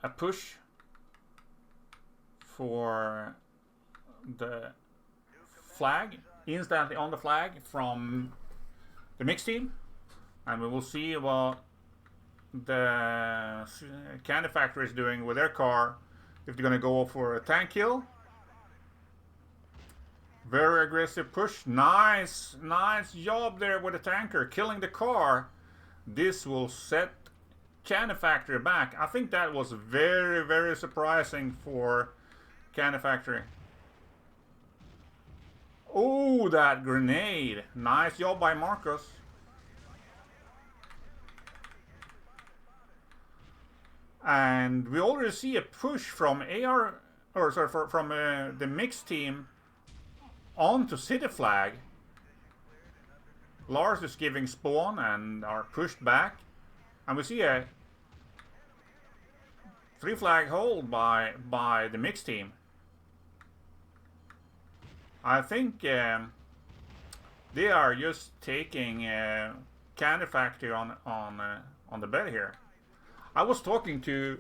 a push for the flag, instantly on the flag from the mixed team, and we will see what the CandyFactory is doing with their car, if they're gonna go for a tank kill. Very aggressive push. Nice job there with the tanker, killing the car. This will set CandyFactory back. I think that was very surprising for CandyFactory. Oh, that grenade. Nice job by Marcus. And we already see a push from from the mixed team onto city flag. Lars is giving spawn and are pushed back, and we see a 3 flag hold by the mixed team. I think they are just taking CandyFactory on the bed here. I was talking to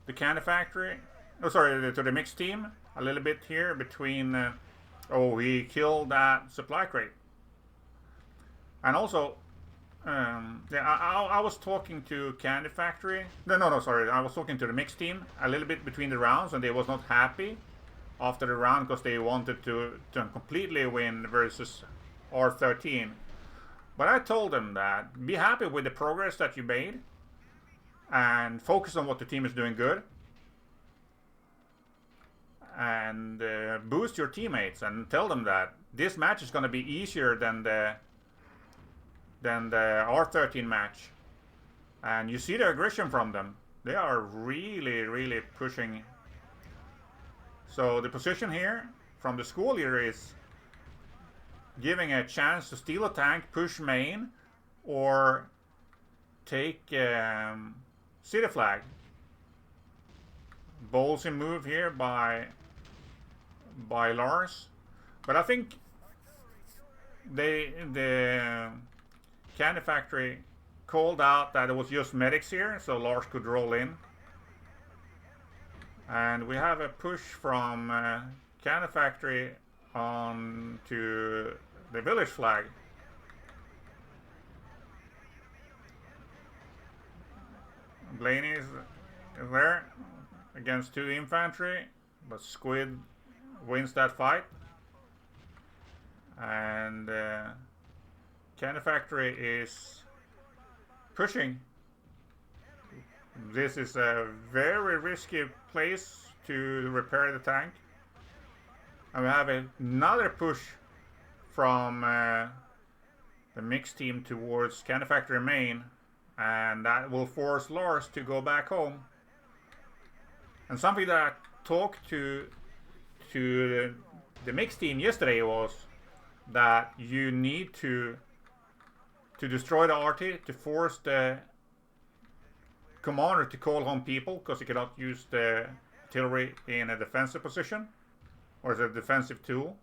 the CandyFactory, to the mixed team a little bit here between. He killed that supply crate, and also, I was talking to CandyFactory. No, sorry, I was talking to the mixed team a little bit between the rounds, and they was not happy after the round because they wanted to completely win versus R13. But I told them that be happy with the progress that you made and focus on what the team is doing good, and boost your teammates and tell them that this match is going to be easier than the R13 match. And you see the aggression from them. They are really pushing. So the position here from the school leader is giving a chance to steal a tank, push main, or take city flag. Ballsy move here by Lars, but I think the CandyFactory called out that it was just medics here, so Lars could roll in. And we have a push from CandyFactory on to the village flag. Blaney is there against 2 infantry, but Squid wins that fight. And CandyFactory is pushing. This is a very risky place to repair the tank. And we have another push from the mixed team towards CandyFactory main, and that will force Lars to go back home. And something that I talked to the mixed team yesterday was that you need to destroy the RT to force the commander to call home people, because you cannot use the artillery in a defensive position or as a defensive tool.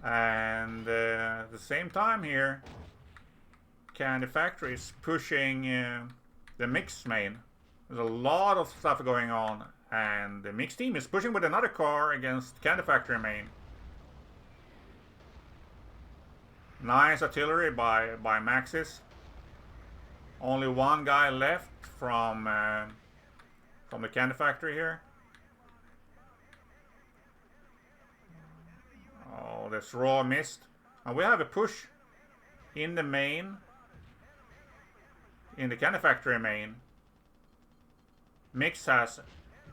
And at the same time here, CandyFactory is pushing the mixed main. There's a lot of stuff going on, and the mixed team is pushing with another car against CandyFactory main. Nice artillery by Maxis. Only one guy left from the CandyFactory here. Oh, this raw missed. And we have a push in the main, in the CandyFactory main. Mix has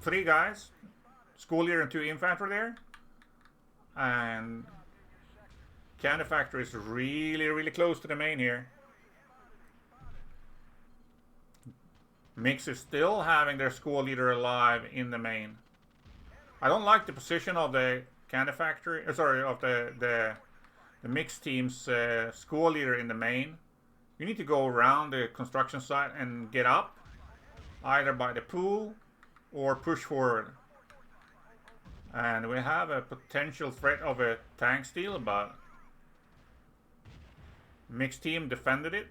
3 guys, school leader and 2 infantry there, and CandyFactory is really close to the main here. Mix is still having their school leader alive in the main. I don't like the position of the CandyFactory, of the mixed team's school leader in the main. You need to go around the construction site and get up, either by the pool or push forward. And we have a potential threat of a tank steal, but mixed team defended it.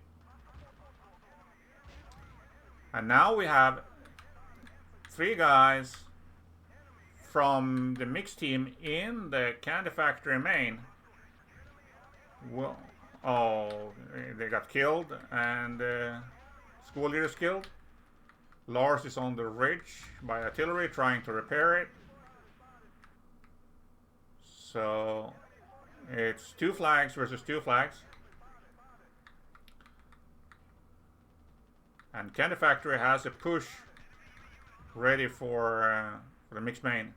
And now we have 3 guys from the mixed team in the CandyFactory main. Well, oh, they got killed, and school leader's killed. Lars is on the ridge by artillery trying to repair it. So it's 2 flags versus 2 flags. And CandyFactory has a push ready for the mixed main.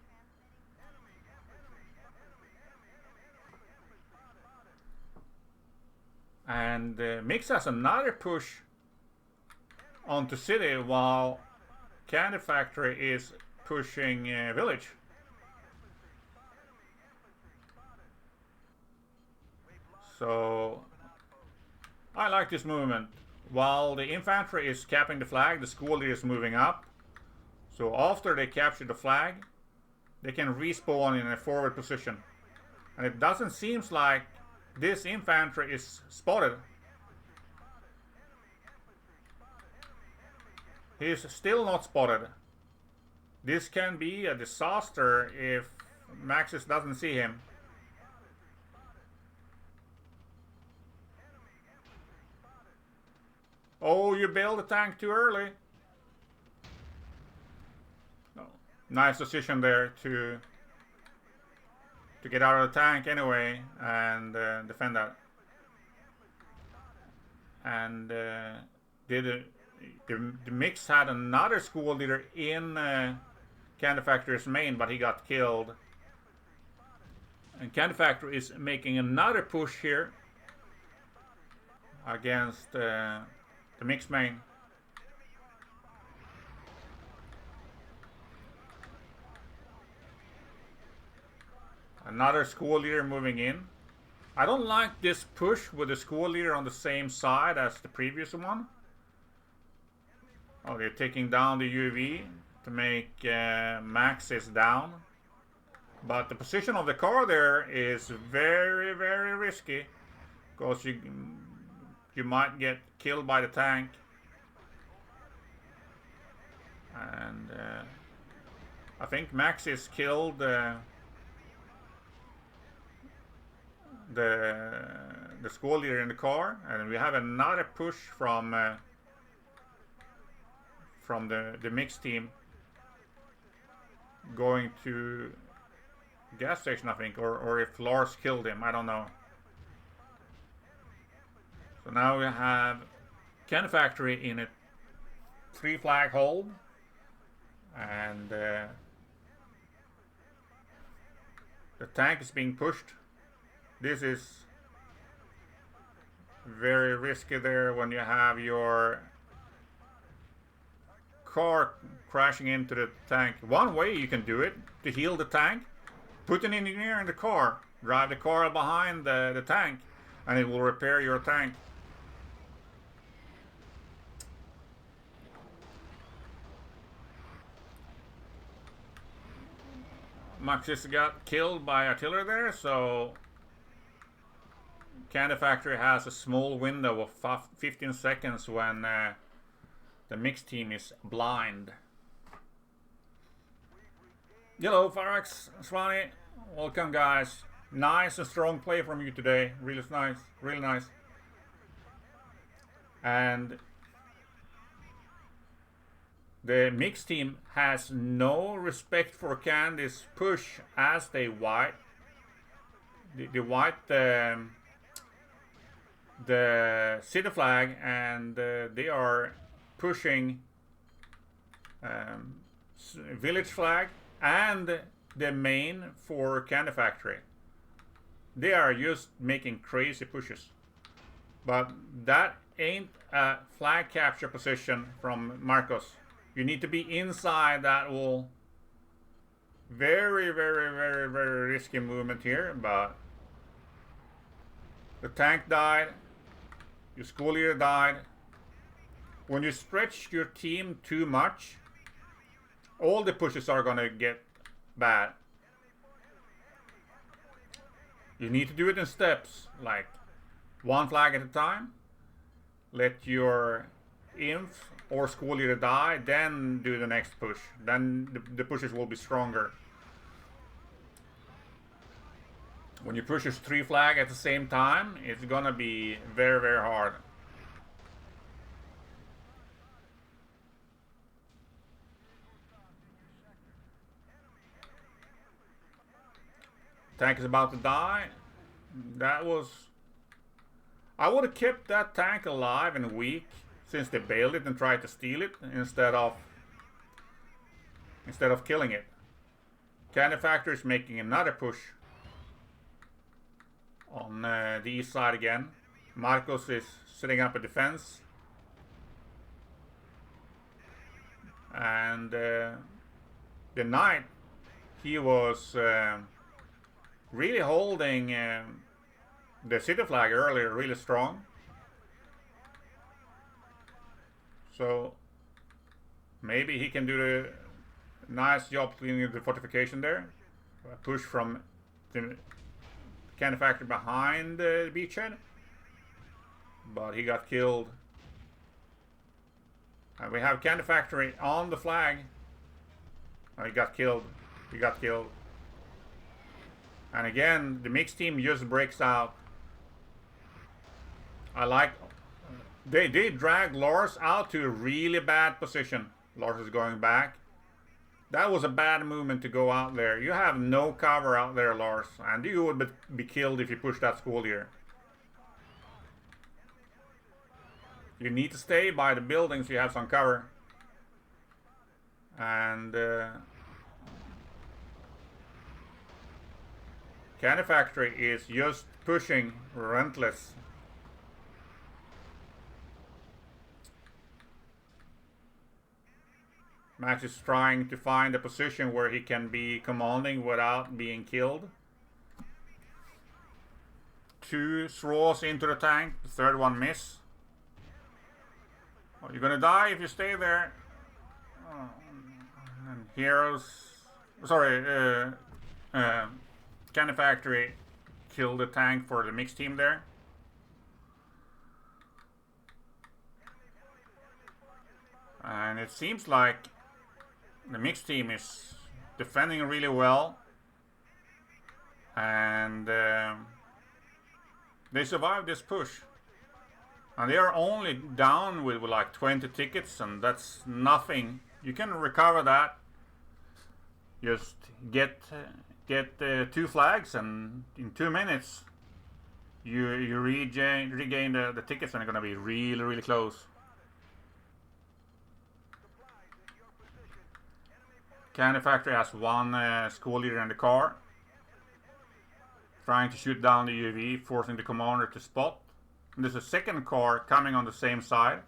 And Mix has another push onto city while CandyFactory is pushing village. So I like this movement. While the infantry is capping the flag, the school leader is moving up. So after they capture the flag, they can respawn in a forward position. And it doesn't seem like this infantry is spotted. He is still not spotted. This can be a disaster if Maxis doesn't see him. Oh, you built the tank too early. No. Nice decision there to get out of the tank anyway and defend that. And the mix had another school leader in CandyFactory's main, but he got killed. And CandyFactory is making another push here against the mixed main. Another school leader moving in. I don't like this push with the school leader on the same side as the previous one. Oh, they're taking down the UAV to make Maxis down. But the position of the car there is very, very risky, because you might get killed by the tank. And I think Maxis killed the school leader in the car, and we have another push from the mixed team going to gas station, I think, or if Lars killed him, I don't know. So now we have CandyFactory in a 3 flag hold, and the tank is being pushed. This is very risky there when you have your car crashing into the tank. One way you can do it to heal the tank: put an engineer in the car, drive the car behind the tank, and it will repair your tank. Maxis got killed by artillery there, so CandyFactory has a small window of 15 seconds when the mixed team is blind. Hello, Farax, Svani. Welcome, guys. Nice and strong play from you today. Really nice. Really nice. And the mixed team has no respect for Candy's push as they white. They white the city flag, and they are pushing village flag and the main for CandyFactory. They are just making crazy pushes, but that ain't a flag capture position from Marcos. You need to be inside that wall. Very, very, very, very risky movement here, but the tank died. Your school leader died. When you stretch your team too much, all the pushes are gonna get bad. You need to do it in steps, like 1 flag at a time. Let your inf or school leader die, then do the next push. Then the pushes will be stronger. When you push your 3 flag at the same time, it's gonna be very, very hard. Tank is about to die. That was... I would have kept that tank alive and weak since they bailed it and tried to steal it instead of killing it. CandyFactory is making another push on the east side again. Marcos is setting up a defense. And the knight, he was really holding the city flag earlier really strong. So maybe he can do the nice job cleaning the fortification there. A push from the CandyFactory behind the beachhead. But he got killed. And we have CandyFactory on the flag. Oh, he got killed. He got killed. And again, the mixed team just breaks out. I like... They dragged Lars out to a really bad position. Lars is going back. That was a bad movement to go out there. You have no cover out there, Lars. And you would be killed if you push that school here. You need to stay by the buildings so you have some cover. And... CandyFactory is just pushing relentless. Max is trying to find a position where he can be commanding without being killed. 2 throws into the tank, the 3rd one miss. Oh, you're gonna die if you stay there. Oh, and heroes... Sorry, CandyFactory killed the tank for the mixed team there. And it seems like the mixed team is defending really well. And they survived this push. And they are only down with like 20 tickets, and that's nothing. You can recover that. Just get 2 flags, and in 2 minutes you regain the tickets, and they're gonna be really, really close. CandyFactory has 1 school leader in the car, trying to shoot down the UAV, forcing the commander to spot. And there's a 2nd car coming on the same side.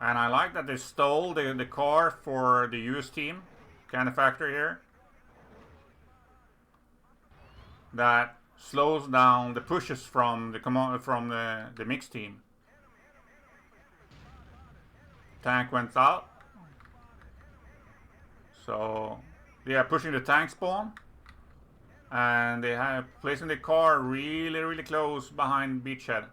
And I like that they stole the car for the US team, CandyFactory here. That slows down the pushes from the mixed team. Tank went out. So they are pushing the tank spawn. And they have placing the car really, really close behind beachhead.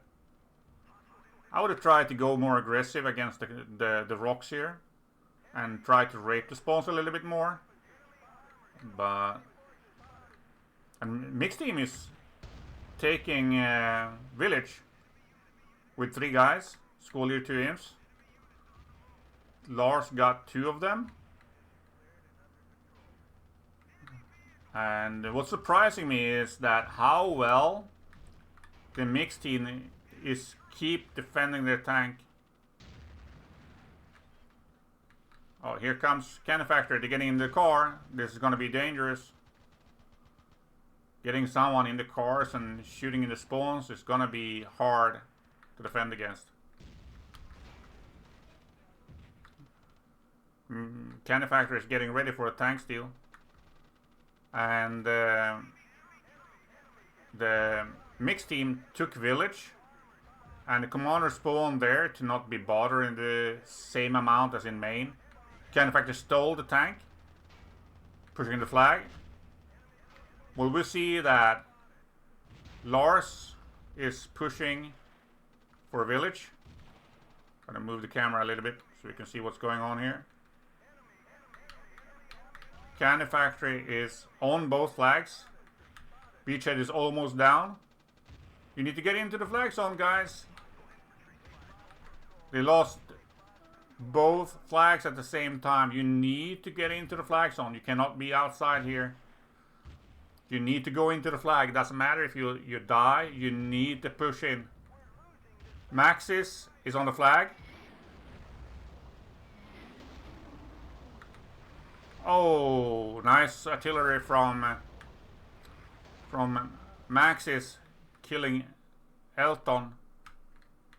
I would have tried to go more aggressive against the rocks here. And try to rape the spawns a little bit more. But... And mixed team is taking village with 3 guys. School leader 2 imps. Lars got 2 of them. And what's surprising me is that how well the mixed team is keep defending their tank. Oh, here comes CandyFactory. They're getting in the car. This is going to be dangerous. Getting someone in the cars and shooting in the spawns is going to be hard to defend against. CandyFactory is getting ready for a tank steal. And the mixed team took village. And the commander spawned there to not be bothered in the same amount as in main. CandyFactory stole the tank, pushing the flag. Will we see that Lars is pushing for village? Gonna move the camera a little bit so we can see what's going on here. CandyFactory is on both flags. Beachhead is almost down. You need to get into the flag zone, guys. They lost both flags at the same time. You need to get into the flag zone. You cannot be outside here. You need to go into the flag. It doesn't matter if you die. You need to push in. Maxis is on the flag. Oh, nice artillery from Maxis killing Elton.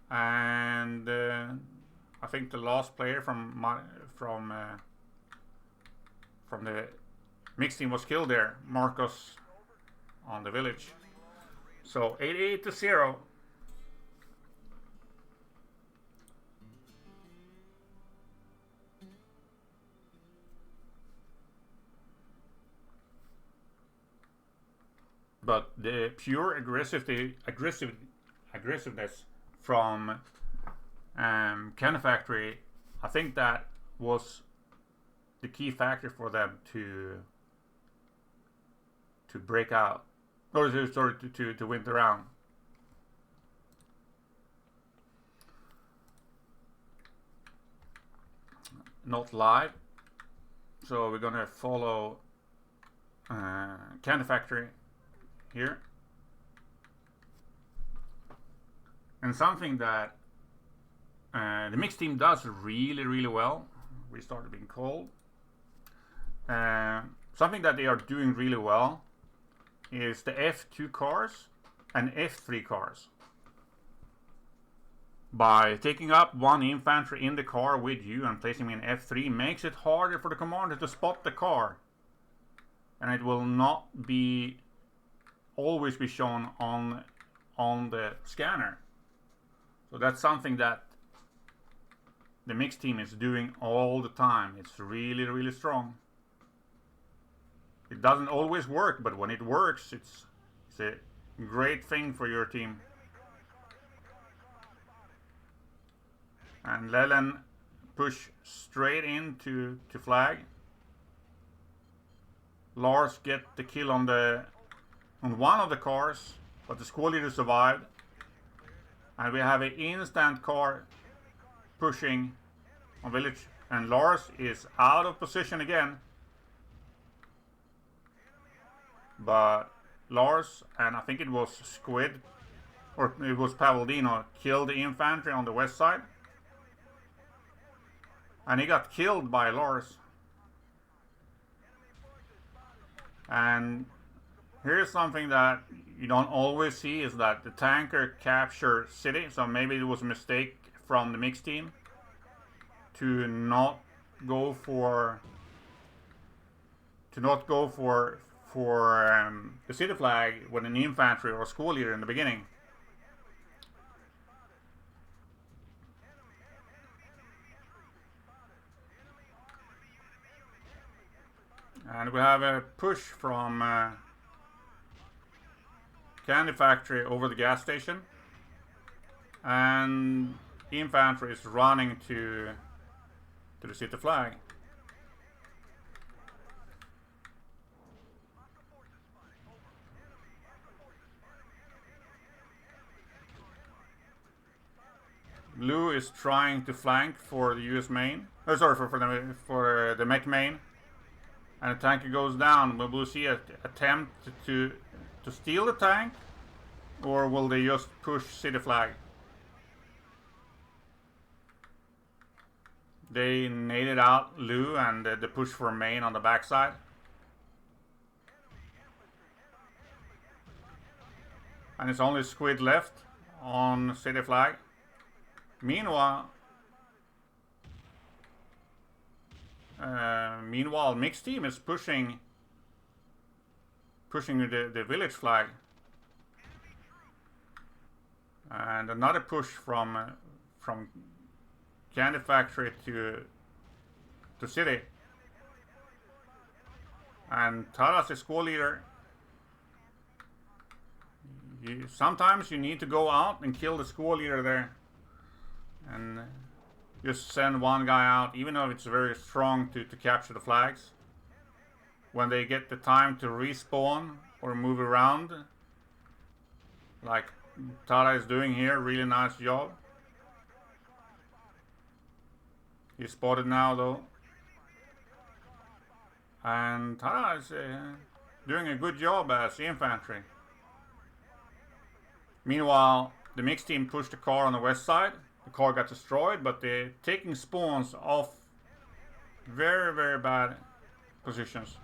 And I think the last player from the mixed team was killed there. Marcos on the village. So 88-0. But the pure aggressiveness from CandyFactory, I think that was the key factor for them to break out, or to win the round. Not live, so we're gonna follow CandyFactory here. And something that the mixed team does really well. We started being cold. Something that they are doing really well is the F2 cars and F3 cars. By taking up one infantry in the car with you and placing him in F3 makes it harder for the commander to spot the car. And it will not always be shown on the scanner. So that's something that the mixed team is doing all the time. It's really strong. It doesn't always work, but when it works, it's a great thing for your team. And Dalian push straight into flag. Lars get the kill on one of the cars, but the squad leader survived. And we have an instant car pushing on village, and Lars is out of position again. But Lars, and I think it was Squid, or it was Pavaldino, killed the infantry on the west side. And he got killed by Lars. And here's something that you don't always see, is that the tanker captured city. So maybe it was a mistake from the mixed team to not go for the city flag with an infantry or a school leader in the beginning. And we have a push from CandyFactory over the gas station, and infantry is running to the city flag. Blue is trying to flank for the US main. Oh, sorry, for the mech main. And the tanker goes down. Will Blue see an attempt to steal the tank? Or will they just push city flag? They naded out Lou and the push for main on the backside. And it's only Squid left on city flag. Meanwhile, mixed team is pushing the village flag, and another push from CandyFactory to city. And Taras is squad leader. Sometimes you need to go out and kill the squad leader there. And just send one guy out, even though it's very strong to capture the flags. When they get the time to respawn or move around, like Tada is doing here, really nice job. He's spotted now though. And Tada is doing a good job as infantry. Meanwhile, the mixed team pushed the car on the west side. The car got destroyed, but they're taking spawns off very, very bad positions.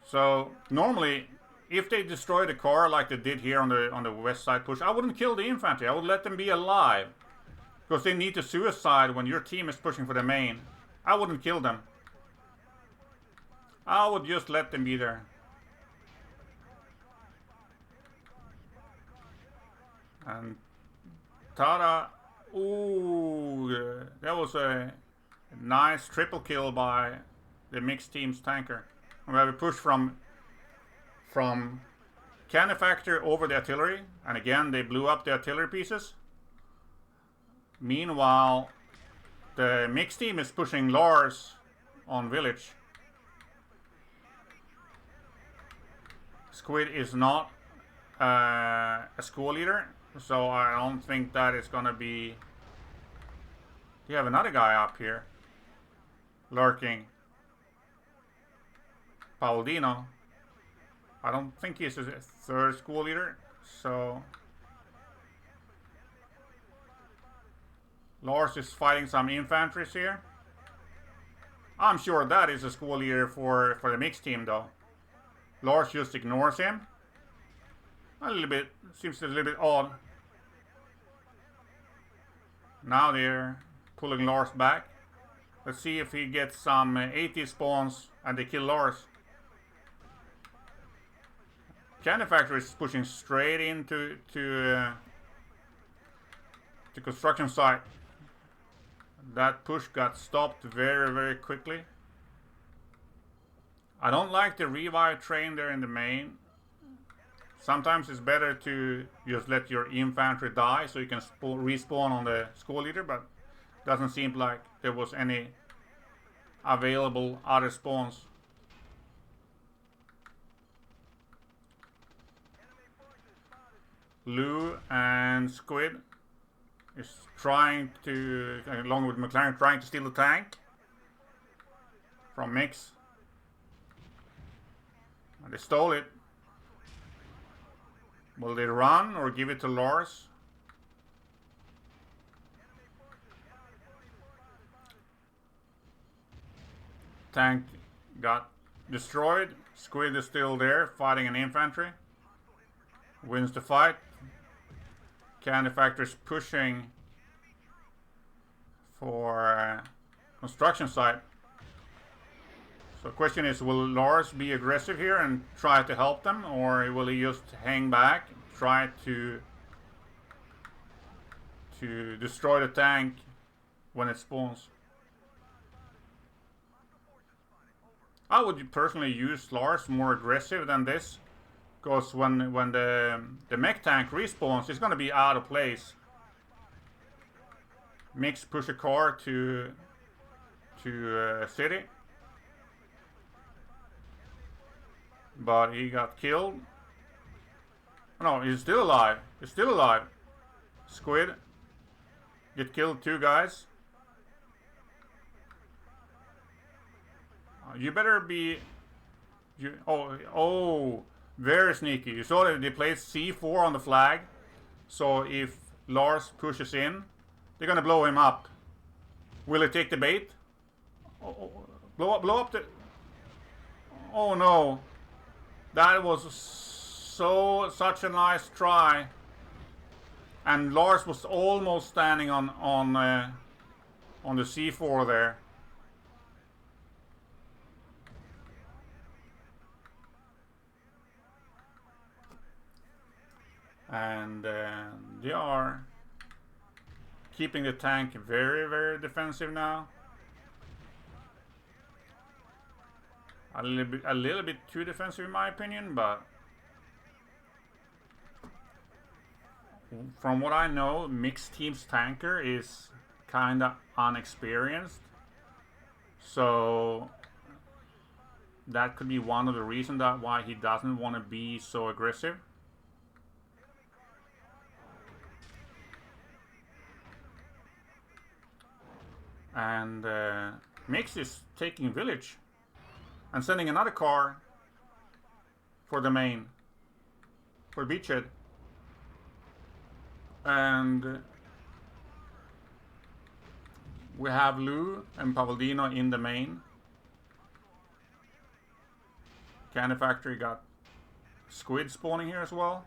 So normally, if they destroy the car like they did here on the west side push, I wouldn't kill the infantry. I would let them be alive, because they need to suicide when your team is pushing for the main. I wouldn't kill them. I would just let them be there. And Tada, ooh, that was a nice triple kill by the mixed team's tanker. We have a push from CandyFactory over the artillery, and again they blew up the artillery pieces. Meanwhile, the mixed team is pushing Lars on village. Squid is not a school leader, so I don't think that is gonna be. You have another guy up here lurking. Paladino. I don't think he's a third school leader, so Lars is fighting some infantries here. I'm sure that is a school leader for the mixed team though. Lars just ignores him. A little bit, seems a little bit odd. Now they're pulling Lars back. Let's see if he gets some 80 spawns and they kill Lars. CandyFactory is pushing straight into the construction site. That push got stopped very, very quickly. I don't like the revive train there in the main. Sometimes it's better to just let your infantry die so you can respawn on the school leader, but doesn't seem like there was any available other spawns. Lou and Squid is trying to, along with McLaren, trying to steal the tank from Mix. And they stole it. Will they run or give it to Lars? Tank got destroyed. Squid is still there, fighting an infantry. Wins the fight. CandyFactory is pushing for construction site. So the question is, will Lars be aggressive here and try to help them, or will he just hang back, try to destroy the tank when it spawns? I would personally use Lars more aggressive than this, because when the mech tank respawns, it's gonna be out of place. Mix push a car to city, but he got killed. No, he's still alive. He's still alive. Squid get killed, 2 guys. You better be. Oh, very sneaky. You saw that they placed C4 on the flag, so if Lars pushes in, they're gonna blow him up. Will he take the bait? Oh, blow up the. Oh no, that was such a nice try, and Lars was almost standing on the C4 there. And they are keeping the tank very, very defensive now. A little bit too defensive in my opinion, but from what I know, mixed team's tanker is kinda unexperienced. So that could be one of the reasons that why he doesn't want to be so aggressive. And Mix is taking village and sending another car for the main, for beachhead. And we have Lou and Pavaldino in the main. CandyFactory got squid spawning here as well.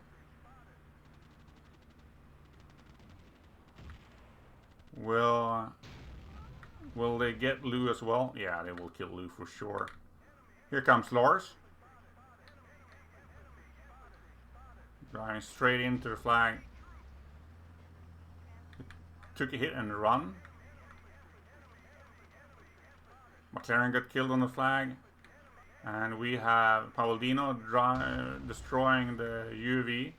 Will they get Lou as well? Yeah, they will kill Lou for sure. Here comes Lars. Driving straight into the flag. Took a hit and run. McLaren got killed on the flag. And we have Pavaldino destroying the UV.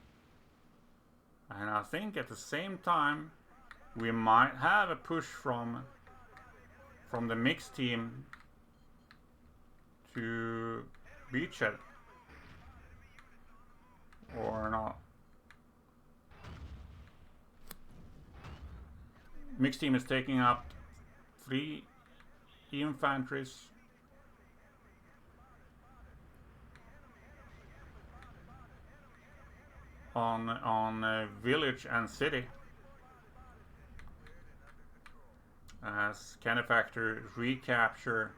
And I think at the same time we might have a push from the mixed team to beachhead. Or not. Mixed team is taking up 3 infantries. On village and city, as CandyFactory recapture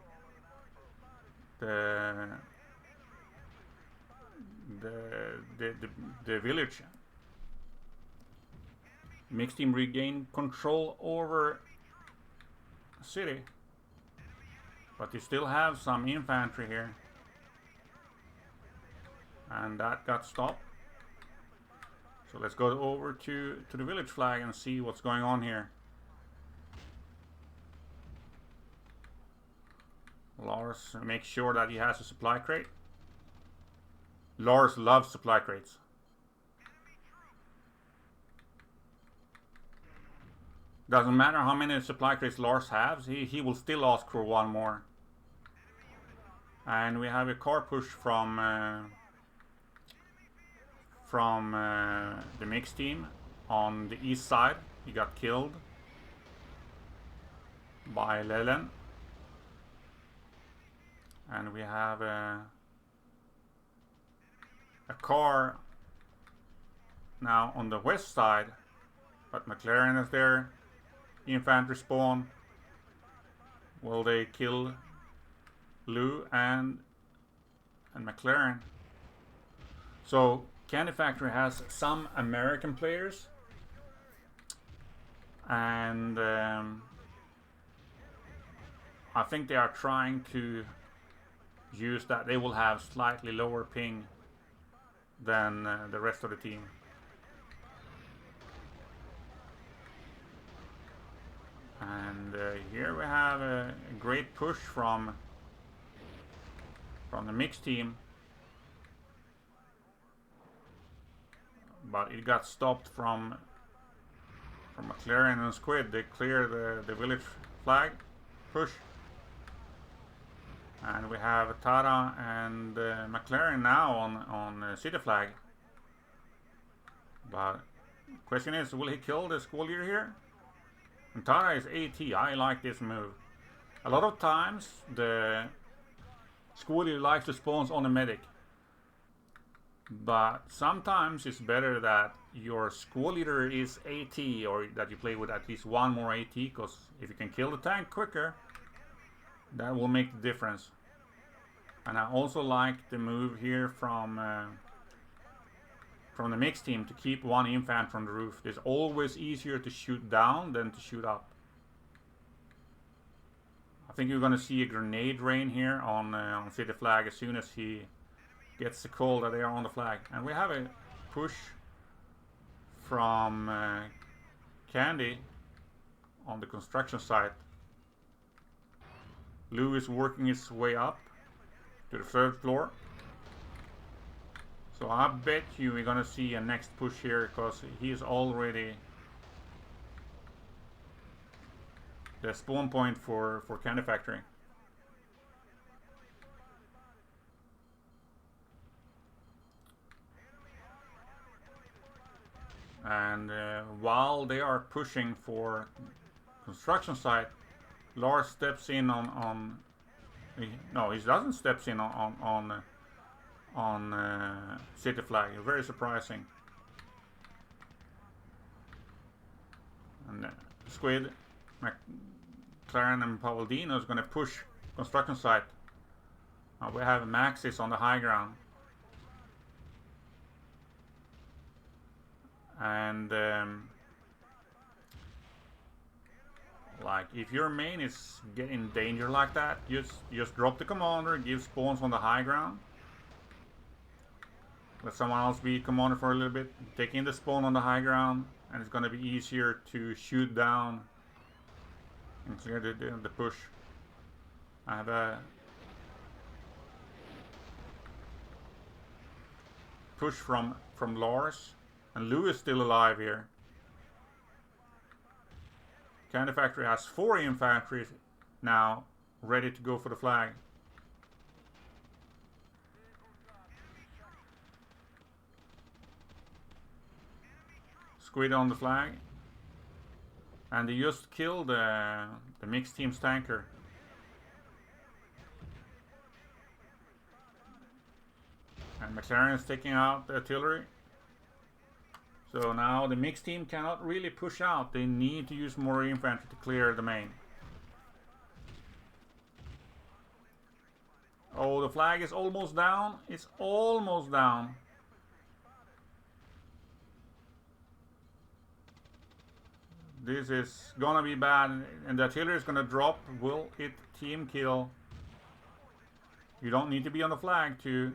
the village. Mixed team regain control over city, but you still have some infantry here, and that got stopped. So let's go over to the village flag and see what's going on here. Lars makes sure that he has a supply crate. Lars loves supply crates. Doesn't matter how many supply crates Lars has, he will still ask for one more. And we have a car push from the mixed team on the east side. He got killed by Dalian. And we have a car now on the west side, but McLaren is there. Infantry spawn. Will they kill Lou and McLaren? So CandyFactory has some American players, and I think they are trying to use that. They will have slightly lower ping than the rest of the team. And here we have a great push from the mixed team, but it got stopped from McLaren and Squid. They clear the village flag push, and we have Tara and McLaren now on city flag. But question is, will he kill the school leader here? And Tara is AT. I like this move. A lot of times the school leader likes to spawn on a medic, but sometimes it's better that your school leader is AT, or that you play with at least one more AT, because if you can kill the tank quicker, that will make the difference. And I also like the move here from the mixed team to keep one infant from the roof. It's always easier to shoot down than to shoot up. I think you're going to see a grenade rain here on city flag as soon as he gets the call that they are on the flag. And we have a push from Candy on the construction site. Lou is working his way up to the 3rd floor. So I bet you we're gonna see a next push here because he's already the spawn point for CandyFactory. And while they are pushing for construction site, Lars steps in on no, he doesn't steps in on city flag. Very surprising. And Squid, McLaren, and Pavaldino is going to push construction site. We have Maxis on the high ground. And like if your main is getting danger like that, just drop the commander, give spawns on the high ground. Let someone else be commander for a little bit, take in the spawn on the high ground, and it's gonna be easier to shoot down and clear the push. I have a push from Lars, and Lou is still alive here. CandyFactory has 4 infantry now ready to go for the flag. Squid on the flag. And they just killed the mixed team's tanker. And McLaren is taking out the artillery. So now the mixed team cannot really push out. They need to use more infantry to clear the main. Oh, the flag is almost down. It's almost down. This is gonna be bad, and the artillery is gonna drop. Will it team kill? You don't need to be on the flag to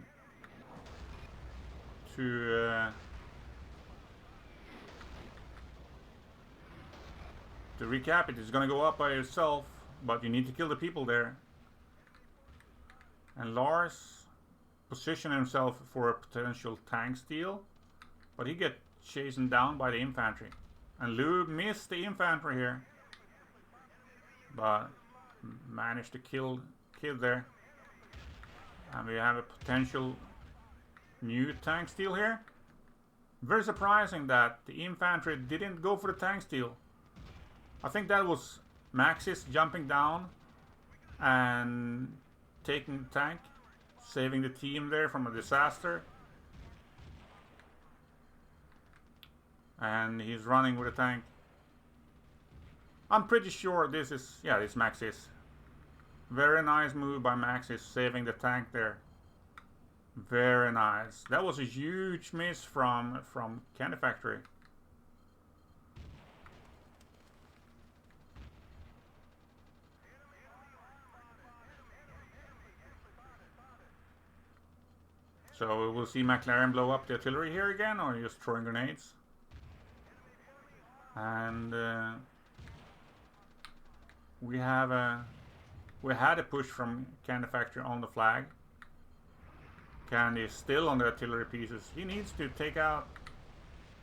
recap it. It's gonna go up by itself, but you need to kill the people there. And Lars positioned himself for a potential tank steal, but he gets chased down by the infantry. And Lou missed the infantry here, but managed to kill Kid there. And we have a potential new tank steal here. Very surprising that the infantry didn't go for the tank steal. I think that was Maxis jumping down and taking the tank, saving the team there from a disaster. And he's running with a tank. I'm pretty sure this is, yeah, this Maxis. Very nice move by Maxis, saving the tank there. Very nice. That was a huge miss from CandyFactory. So we'll see McLaren blow up the artillery here again, or just throwing grenades. And we had a push from CandyFactory on the flag. Candy is still on the artillery pieces. He needs to take out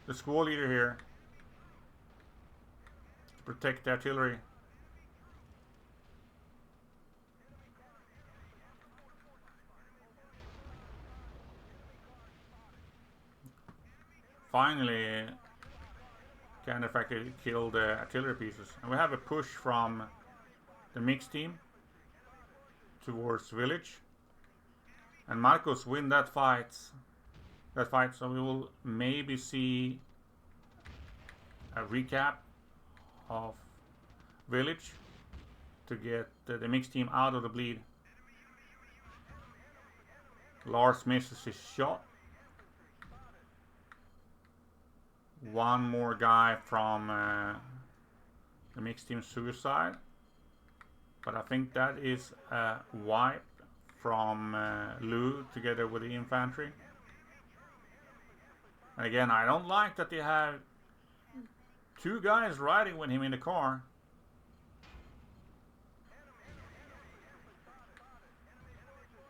the squad leader here to protect the artillery. Finally, CandyFactory killed the artillery pieces. And we have a push from the mixed team towards village. And Marcos win that fight. So we will maybe see a recap of village to get the mixed team out of the bleed. Lars misses his shot. One more guy from the mixed team suicide, but I think that is a wipe from Lou together with the infantry. And again, I don't like that they have 2 guys riding with him in the car.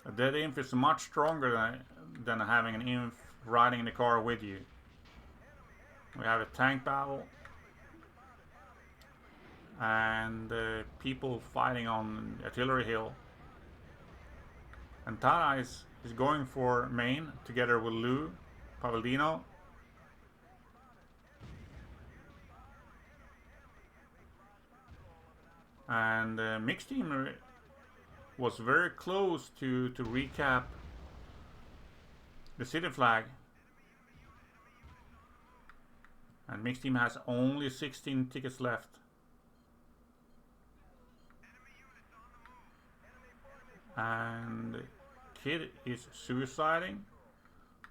A dead inf is much stronger than having an inf riding in the car with you. We have a tank battle. And people fighting on Artillery Hill. And Tara is going for main together with Lou, Pavaldino. And mixed team was very close to recap the city flag. And mixed team has only 16 tickets left. And Kid is suiciding,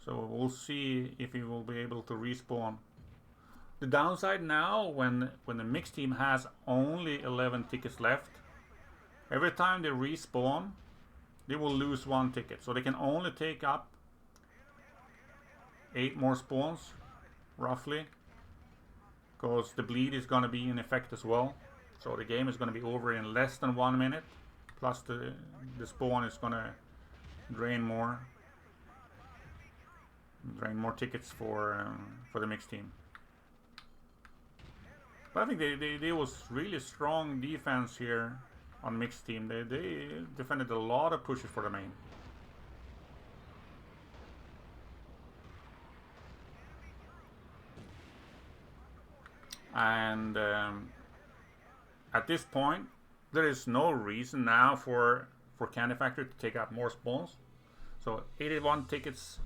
so we'll see if he will be able to respawn. The downside now, when the mixed team has only 11 tickets left, every time they respawn, they will lose 1 ticket, so they can only take up 8 more spawns, roughly, because the bleed is going to be in effect as well. So the game is going to be over in less than 1 minute. Plus the spawn is gonna drain more tickets for the mixed team. But I think they was really strong defense here on mixed team. They defended a lot of pushes for the main. And at this point, there is no reason now for CandyFactory to take out more spawns. So 81 tickets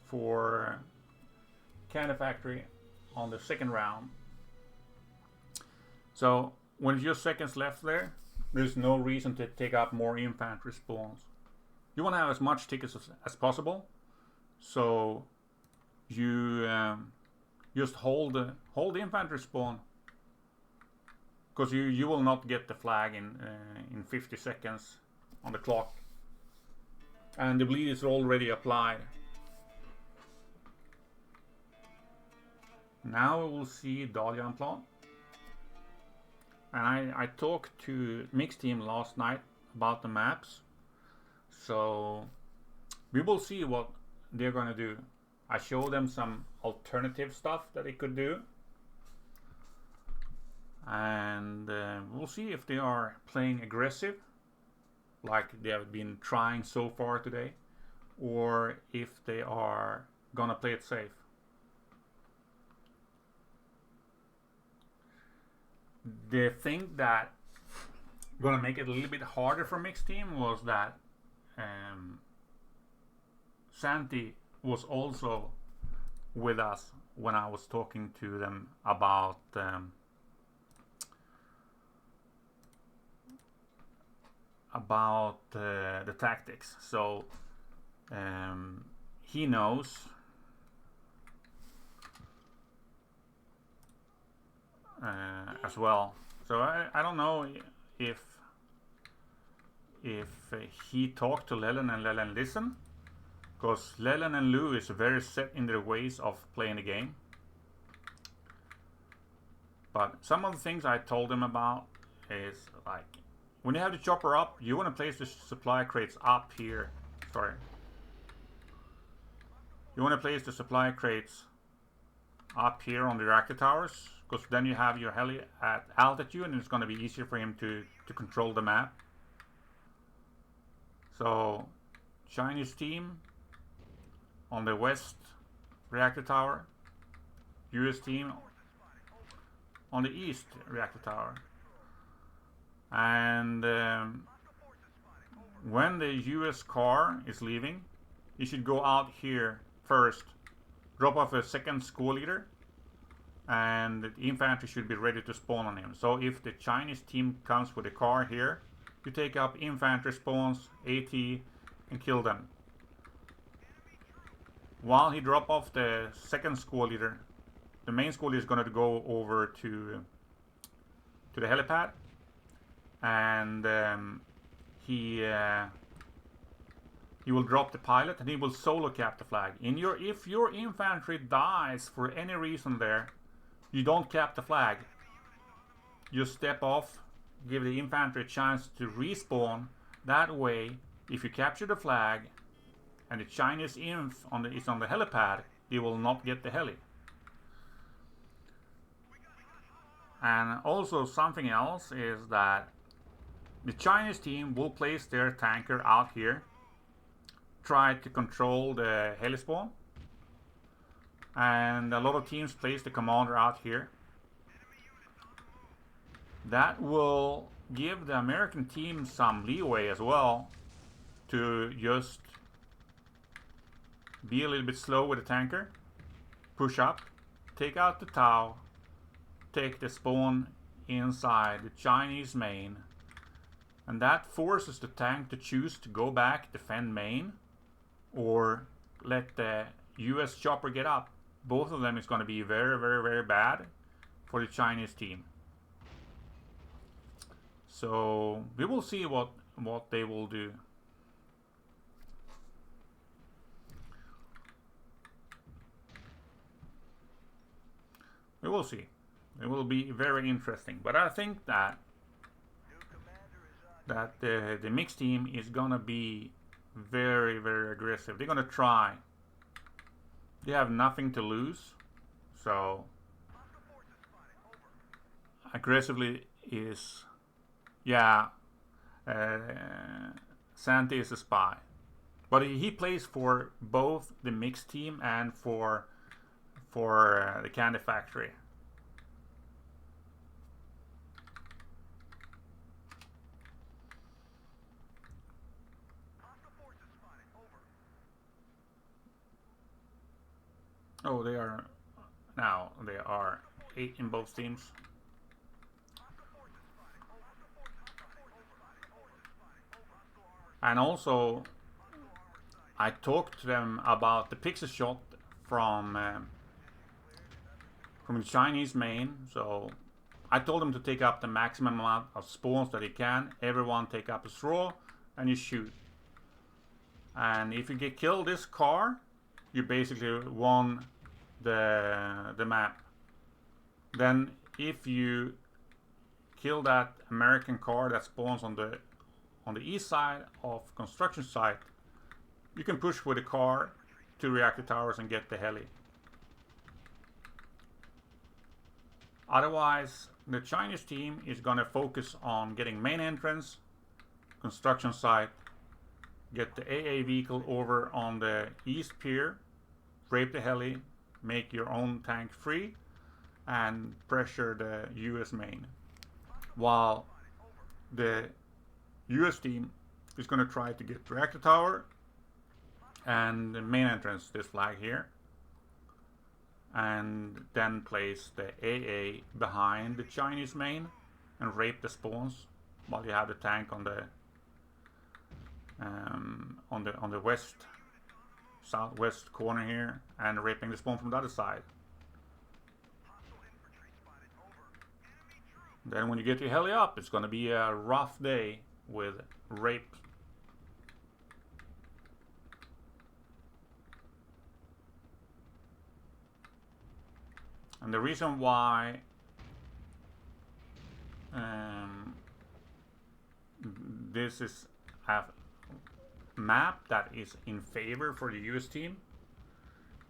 for CandyFactory on the second round. So when it's just seconds left there's no reason to take out more infantry spawns. You want to have as much tickets as possible. So you just hold the infantry spawn. Because you will not get the flag in 50 seconds on the clock. And the bleed is already applied. Now we will see Dalian plot. And I talked to mixed team last night about the maps. So we will see what they're gonna do. I showed them some alternative stuff that they could do. And we'll see if they are playing aggressive like they have been trying so far today, or if they are gonna play it safe. The thing that gonna make it a little bit harder for mixed team was that Santi was also with us when I was talking to them about the tactics. So he knows as well. So I don't know if he talked to Leland and Leland listened, because Leland and Lou is very set in their ways of playing the game. But some of the things I told him about is like, when you have the chopper up, you want to place the supply crates up here. Sorry. You want to place the supply crates up here on the reactor towers, because then you have your heli at altitude and it's going to be easier for him to control the map. So Chinese team on the west reactor tower, US team on the east reactor tower. And when the US car is leaving, you should go out here first, drop off a second school leader, and the infantry should be ready to spawn on him. So if the Chinese team comes with a car here, you take up infantry spawns, AT, and kill them. While he drop off the second school leader, the main school leader is going to go over to the helipad, and he will drop the pilot and he will solo cap the flag. If your infantry dies for any reason there, you don't cap the flag. You step off, give the infantry a chance to respawn. That way, if you capture the flag and the Chinese inf is on the helipad, they will not get the heli. And also something else is that the Chinese team will place their tanker out here, try to control the heli spawn, and a lot of teams place the commander out here. That will give the American team some leeway as well to just be a little bit slow with the tanker, push up, take out the Tau, take the spawn inside the Chinese main, and that forces the tank to choose to go back, defend main, or let the US chopper get up. Both of them is going to be very, very, very bad for the Chinese team. So we will see what they will do. We will see. It will be very interesting. But I think that the mixed team is gonna be very, very aggressive. They're gonna try. They have nothing to lose, so aggressively is, yeah. Santi is a spy, but he plays for both the mixed team and for the CandyFactory. Oh, they are 8 in both teams. And also, I talked to them about the pixel shot from the Chinese main. So I told them to take up the maximum amount of spawns that they can. Everyone take up a straw and you shoot. And if you get killed this car, you basically won the map. Then if you kill that American car that spawns on the east side of construction site, you can push with the car to reactor towers and get the heli. Otherwise, the Chinese team is gonna focus on getting main entrance, construction site, get the AA vehicle over on the east pier, rape the heli, make your own tank free, and pressure the US main. While the US team is going to try to get reactor tower and the main entrance, this flag here, and then place the AA behind the Chinese main and rape the spawns while you have the tank on the west southwest corner here and raping the spawn from the other side. Then when you get your heli up, it's going to be a rough day with rape. And the reason why this is a map that is in favor for the US team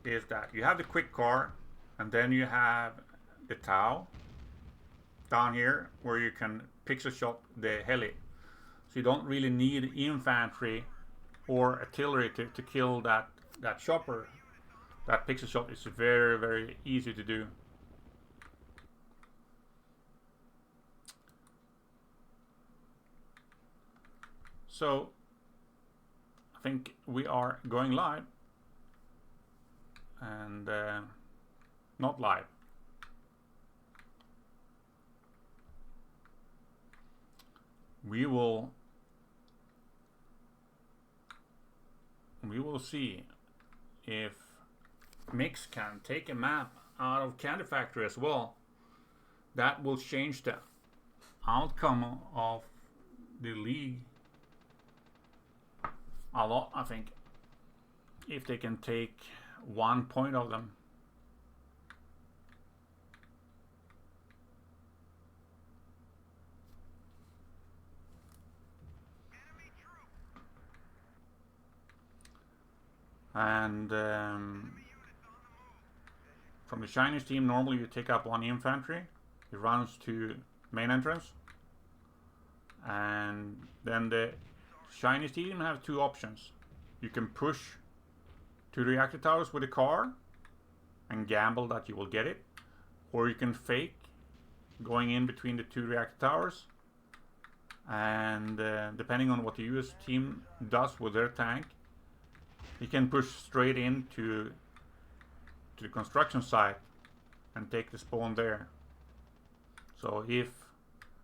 is that you have the quick car and then you have the Tau down here where you can pixel shot the heli. So you don't really need infantry or artillery to kill that chopper. That pixel shot is very, very easy to do. So I think we are going live and not live. We will see if Mix can take a map out of CandyFactory as well. That will change the outcome of the league a lot, I think, if they can take 1 point of them. And from the Chinese team, normally you take up one infantry. It runs to main entrance. And then the Chinese team have two options. You can push to reactor towers with a car and gamble that you will get it. Or you can fake going in between the two reactor towers. And depending on what the US team does with their tank, you can push straight into the construction site and take the spawn there. So if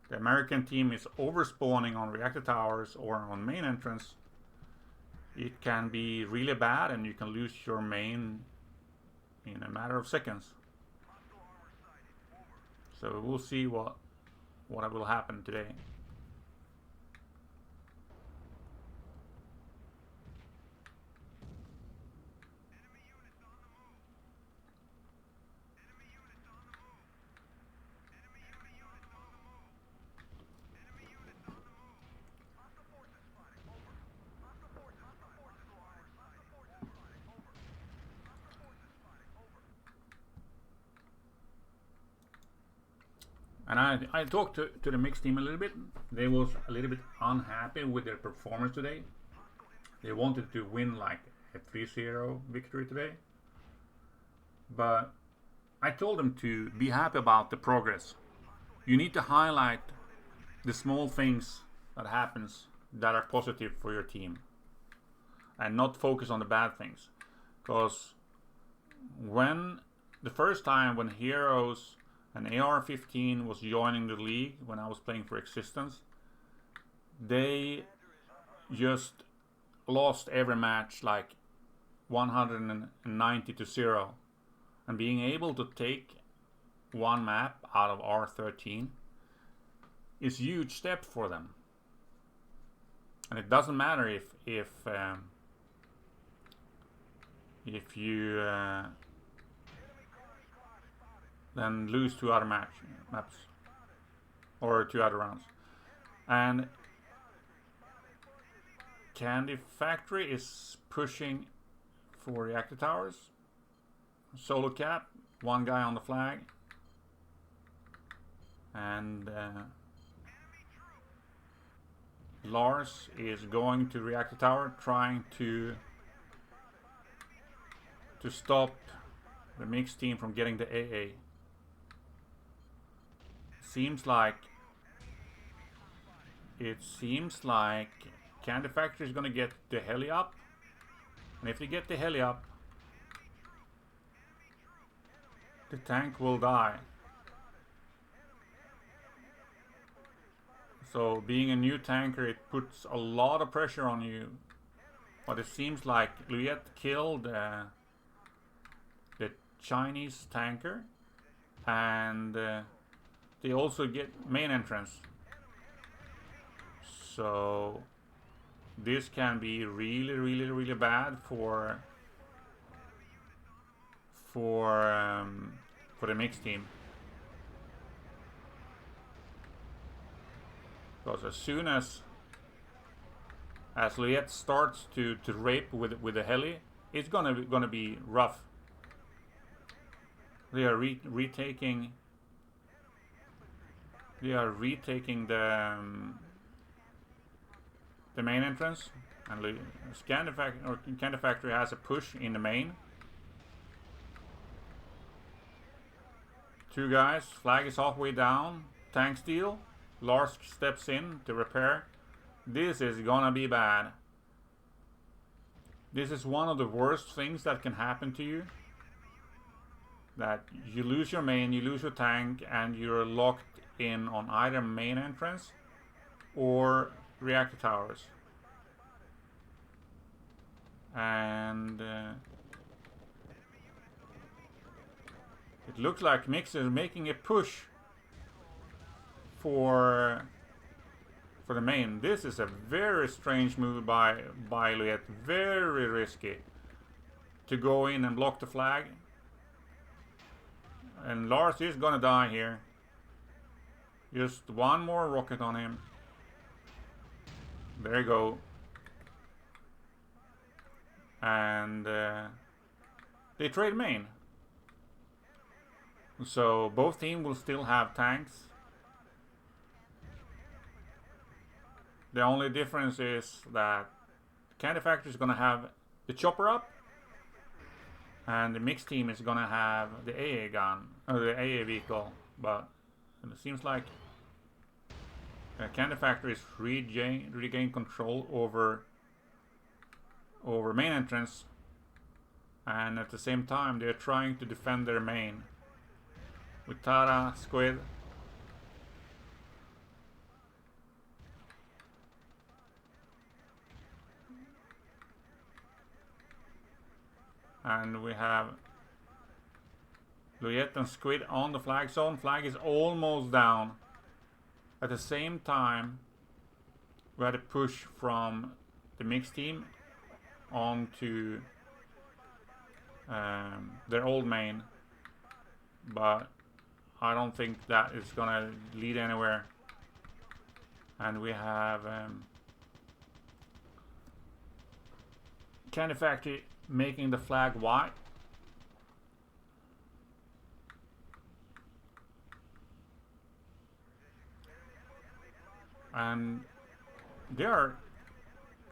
the American team is overspawning on reactor towers or on main entrance, it can be really bad and you can lose your main in a matter of seconds. So we'll see what will happen today. And I talked to the mixed team a little bit. They was a little bit unhappy with their performance today. They wanted to win like a 3-0 victory today. But I told them to be happy about the progress. You need to highlight the small things that happens that are positive for your team. And not focus on the bad things. Because when the first time when Heroes and AR-15 was joining the league when I was playing for Existence, they just lost every match like 190-0. And being able to take one map out of R13 is a huge step for them. And it doesn't matter if you then lose 2 other maps or 2 other rounds. And CandyFactory is pushing for reactor towers. Solo cap, 1 guy on the flag. And Lars is going to reactor tower, trying to stop the mixed team from getting the AA. It seems like CandyFactory is gonna get the heli up, and if they get the heli up, the tank will die. So being a new tanker, it puts a lot of pressure on you. But it seems like Luyet killed the Chinese tanker, and they also get main entrance. So this can be really bad for the mixed team. Because as soon as Luyet starts to rape with the heli, it's gonna be rough. They are retaking the main entrance, and CandyFactory has a push in the main. 2 guys, flag is halfway down, tank steal. Lars steps in to repair. This is gonna be bad. This is one of the worst things that can happen to you. That you lose your main, you lose your tank, and you're locked in on either main entrance or reactor towers. And it looks like Mix is making a push for the main. This is a very strange move by Luyet. Very risky to go in and block the flag. And Lars is gonna die here. Just one more rocket on him. There you go. and they trade main. So both teams will still have tanks. The only difference is that CandyFactory is gonna have the chopper up, and the mixed team is gonna have the AA gun, or the AA vehicle. But it seems like CandyFactory is regain control over main entrance, and at the same time they're trying to defend their main with Tara, Squid. And we have Louiette and Squid on the flag zone. Flag is almost down. At the same time, we had a push from the mixed team onto their old main, but I don't think that is gonna lead anywhere. And we have CandyFactory making the flag white. And they are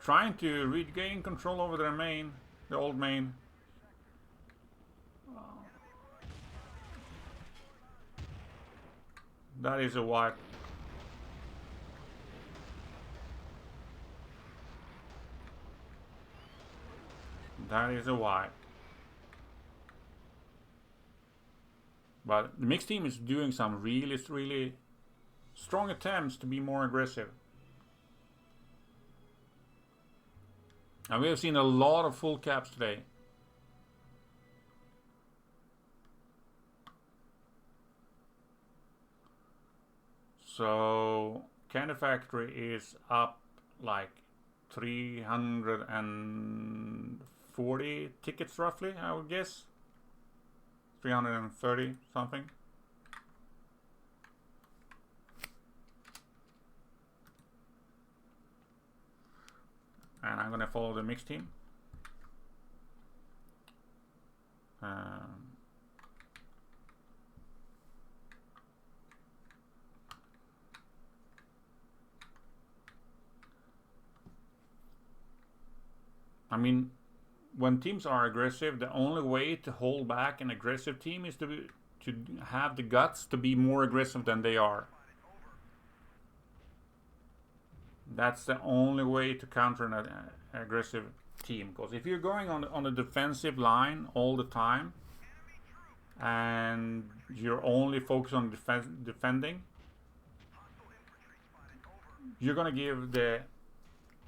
trying to regain control over their main, the old main. That is a wipe. That is a wipe. But the mixed team is doing some really strong attempts to be more aggressive. And we have seen a lot of full caps today. So CandyFactory is up like 340 tickets roughly, I would guess. 330 something. And I'm gonna follow the mixed team. I mean, when teams are aggressive, the only way to hold back an aggressive team is to have the guts to be more aggressive than they are. That's the only way to counter an aggressive team. Because if you're going on the defensive line all the time, and you're only focused on defending, you're gonna give the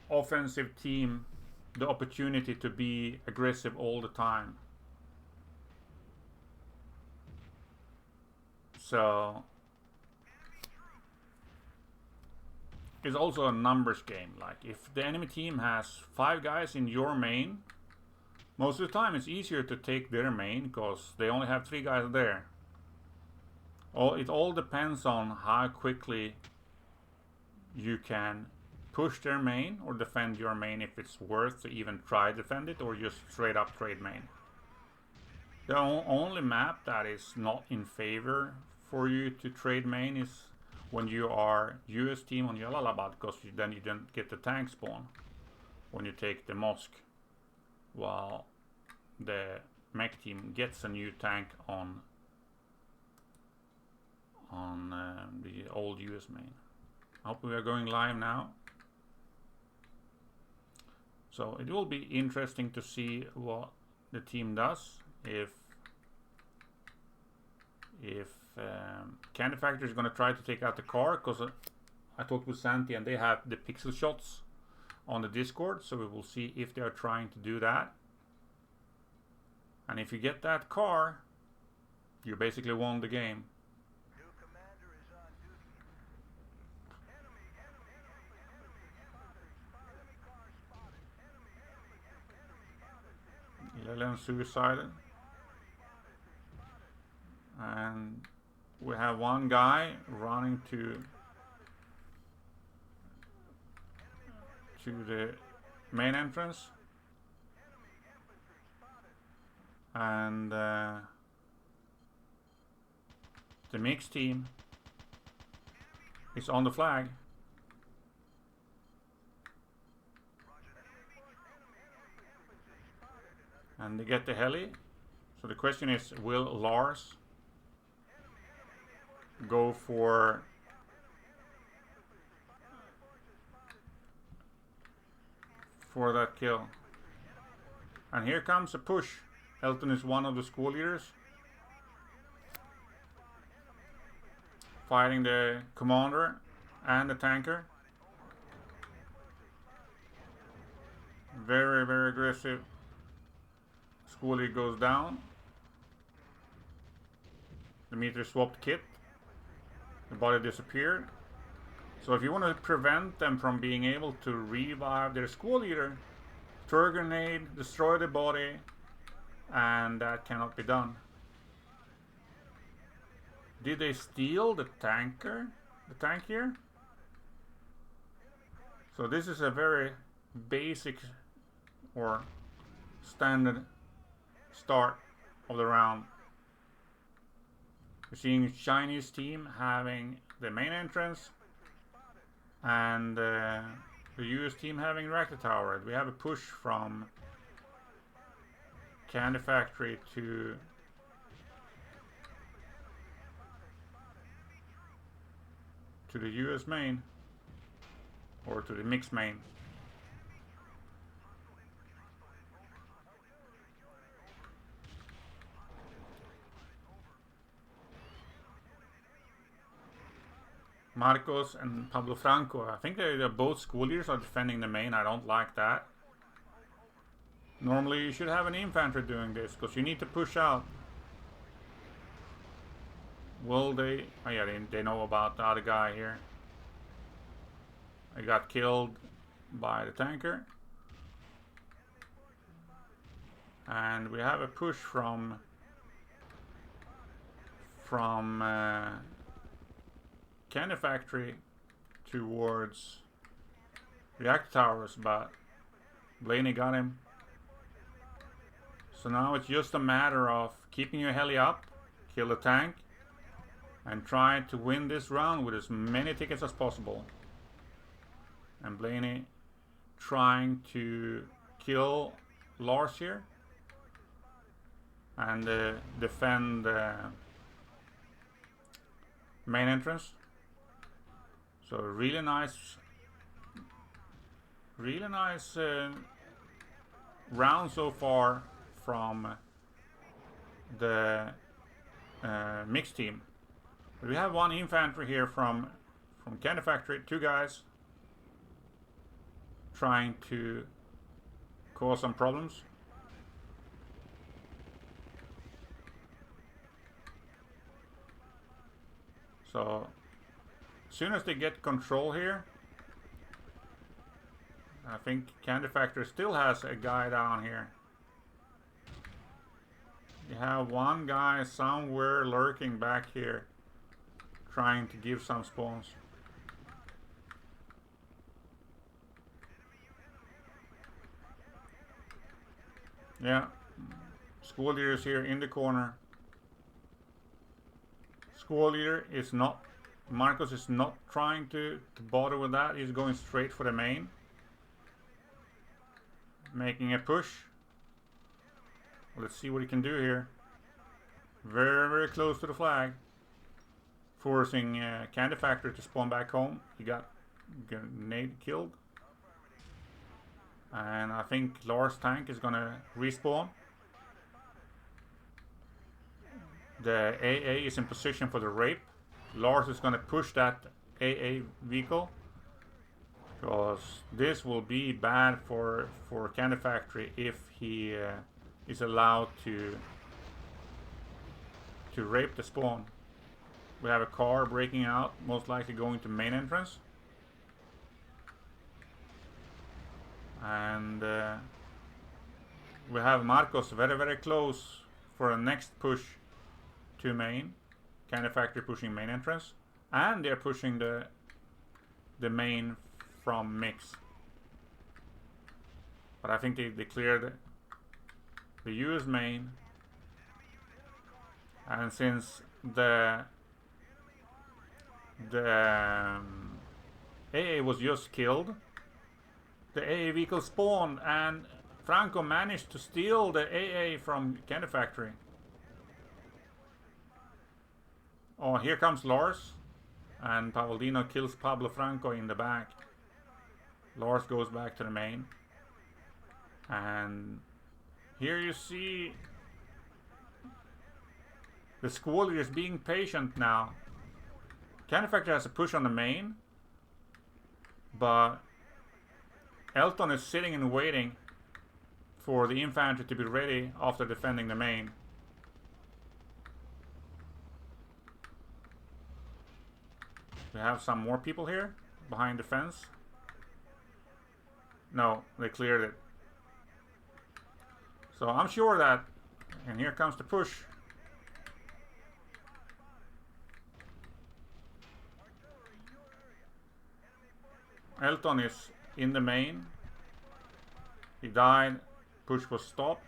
offensive team the opportunity to be aggressive all the time. So it's also a numbers game. Like if the enemy team has 5 guys in your main, most of the time it's easier to take their main because they only have 3 guys there. It all depends on how quickly you can push their main or defend your main, if it's worth to even try defend it or just straight up trade main. The only map that is not in favor for you to trade main is when you are US team on Jalalabad, because then you don't get the tank spawn when you take the mosque, while the mech team gets a new tank on the old US main. I hope we are going live now. So it will be interesting to see what the team does. If CandyFactory is going to try to take out the car, because I talked with Santi and they have the pixel shots on the Discord, so we will see if they are trying to do that. And if you get that car, you basically won the game. 11 suicided. And we have one guy running to the main entrance. And the mixed team is on the flag. And they get the heli. So the question is, will Lars go for that kill? And here comes a push. Elton is one of the school leaders, fighting the commander and the tanker. Very, very aggressive. School leader goes down. The meter swapped kit. The body disappeared. So if you want to prevent them from being able to revive their school leader, throw a grenade, destroy the body, and that cannot be done. Did they steal the tanker? The tank here? So this is a very basic or standard start of the round. We're seeing Chinese team having the main entrance and the US team having reactor tower. We have a push from CandyFactory to the US main, or to the mixed main. Marcos and Pablo Franco, I think they're both school leaders are defending the main. I don't like that. Normally you should have an infantry doing this, because you need to push out. Will they? Oh yeah, they know about the other guy here. He got killed by the tanker. And we have a push from CandyFactory towards reactor towers, but Blaney got him. So now it's just a matter of keeping your heli up, kill the tank, and try to win this round with as many tickets as possible. And Blaney trying to kill Lars here and defend the main entrance. So really nice round so far from the mixed team. We have one infantry here from CandyFactory, two guys trying to cause some problems. So as soon as they get control here, I think CandyFactory still has a guy down here. You have one guy somewhere lurking back here, trying to give some spawns. Yeah, school leader is here in the corner. School leader is not, Marcos is not trying to bother with that. He's going straight for the main, making a push. Let's see what he can do here. Very, very close to the flag, forcing CandyFactory to spawn back home. He got grenade killed, and I think Lars' tank is gonna respawn. The AA is in position for the rape. Lars is gonna push that AA vehicle, because this will be bad for CandyFactory if he is allowed to rape the spawn. We have a car breaking out, most likely going to main entrance. And we have Marcos very, very close for a next push to main. CandyFactory pushing main entrance. And they're pushing the main from mix. But I think they cleared the US main. And since the AA was just killed, the AA vehicle spawned, and Franco managed to steal the AA from CandyFactory. Oh, here comes Lars, and Pavolino kills Pablo Franco in the back. Lars goes back to the main, and here you see the squad is being patient now. CandyFactory has a push on the main, but Elton is sitting and waiting for the infantry to be ready after defending the main. We have some more people here behind the fence. No, they cleared it. So I'm sure that, and here comes the push. Elton is in the main. He died. Push was stopped.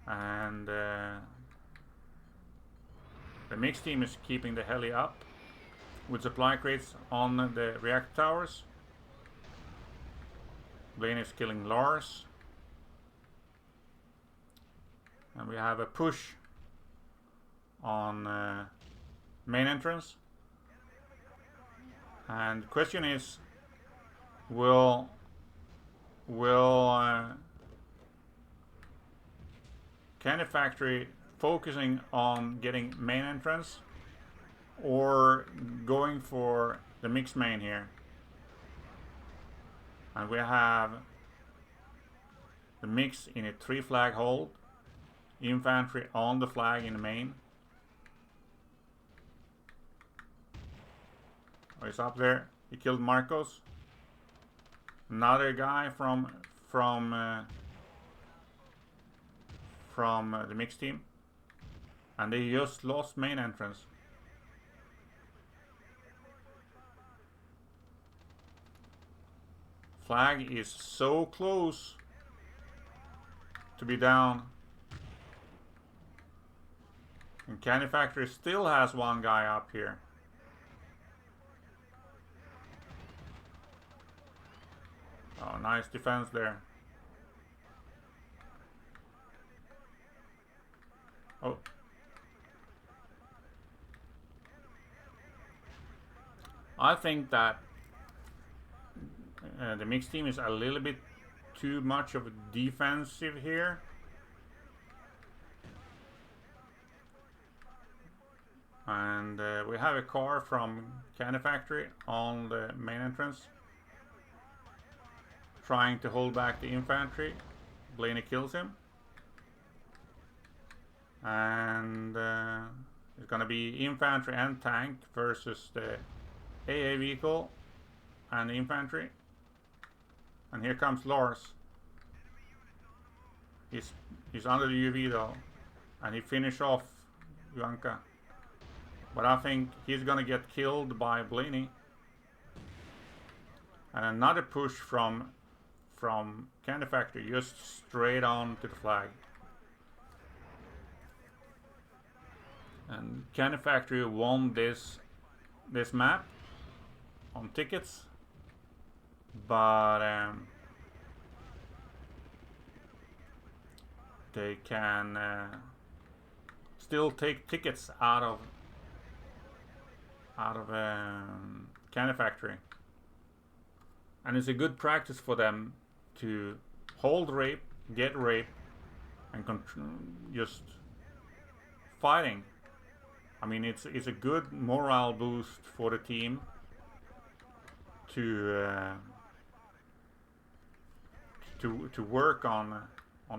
And the mixed team is keeping the heli up with supply crates on the reactor towers. Blaine is killing Lars. And we have a push on main entrance. And the question is, will CandyFactory focusing on getting main entrance or going for the mixed main here? And we have the mix in a 3 flag hold, infantry on the flag in the main. Oh, he's up there. He killed Marcos. Another guy from the mixed team, and they just lost main entrance. Flag is so close to be down, and CandyFactory still has one guy up here. Oh, nice defense there. Oh. I think that the mixed team is a little bit too much of a defensive here. And we have a car from CandyFactory on the main entrance, trying to hold back the infantry. Blaney kills him. And it's gonna be infantry and tank versus the AA vehicle and the infantry. And here comes Lars. He's under the UV though, and he finished off Juanka. But I think he's gonna get killed by Blaney. And another push from CandyFactory, just straight on to the flag. And CandyFactory won this map on tickets, but they can still take tickets out of CandyFactory, and it's a good practice for them to hold rape, get rape, and just fighting. I mean, it's a good morale boost for the team to work on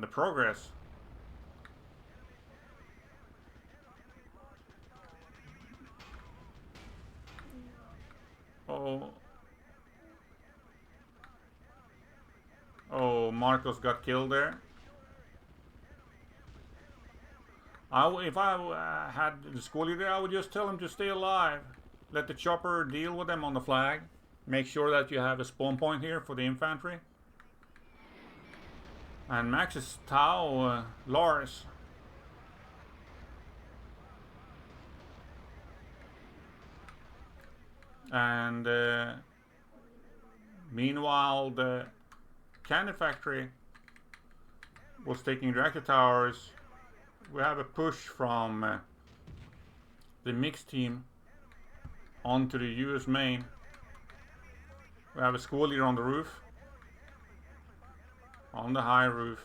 the progress. Oh, Marcos got killed there. If I had the school leader, I would just tell him to stay alive. Let the chopper deal with them on the flag. Make sure that you have a spawn point here for the infantry. And Max's Tau Lars. And meanwhile, the CandyFactory was taking reactor towers. We have a push from the mixed team onto the US main. We have a squad leader on the roof. On the high roof.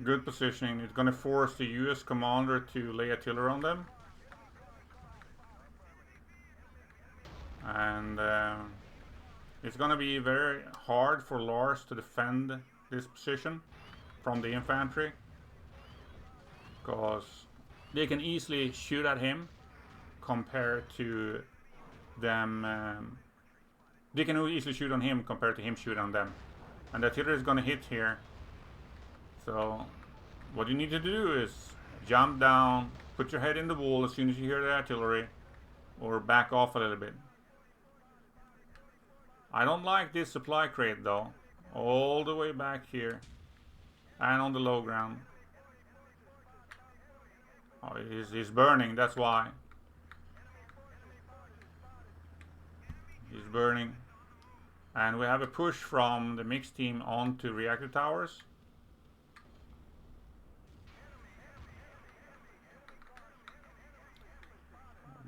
Good positioning. It's going to force the US commander to lay artillery on them. And it's going to be very hard for Lars to defend this position from the infantry. Because they can easily shoot at him compared to them. They can easily shoot on him compared to him shooting on them. And the artillery is going to hit here. So what you need to do is jump down, put your head in the wall as soon as you hear the artillery, or back off a little bit. I don't like this supply crate though. All the way back here. And on the low ground. Oh, he's burning, that's why. He's burning. And we have a push from the mixed team onto reactor towers.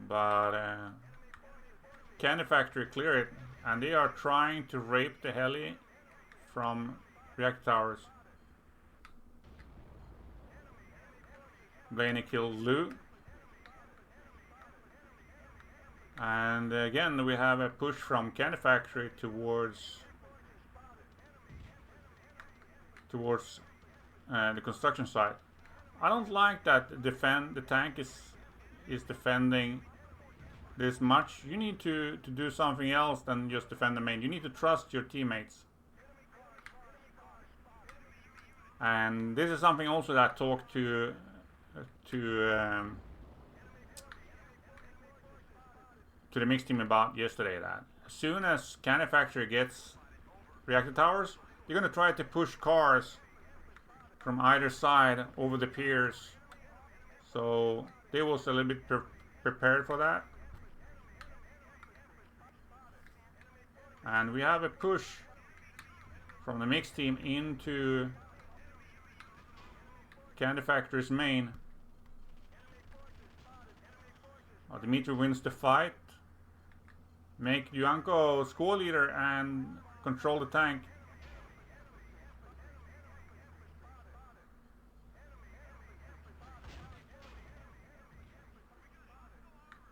But CandyFactory clear it, and they are trying to rape the heli from reactor towers. Blaney killed Lou. And again we have a push from CandyFactory towards the construction site. I don't like that the tank is defending this much. You need to do something else than just defend the main. You need to trust your teammates. And this is something also that I talked to the mixed team about yesterday, that as soon as CandyFactory gets reactor towers, they're going to try to push cars from either side over the piers. So they was a little bit prepared for that. And we have a push from the mixed team into CandyFactory's main. Dimitri wins the fight. Make Yuanko squad leader and control the tank.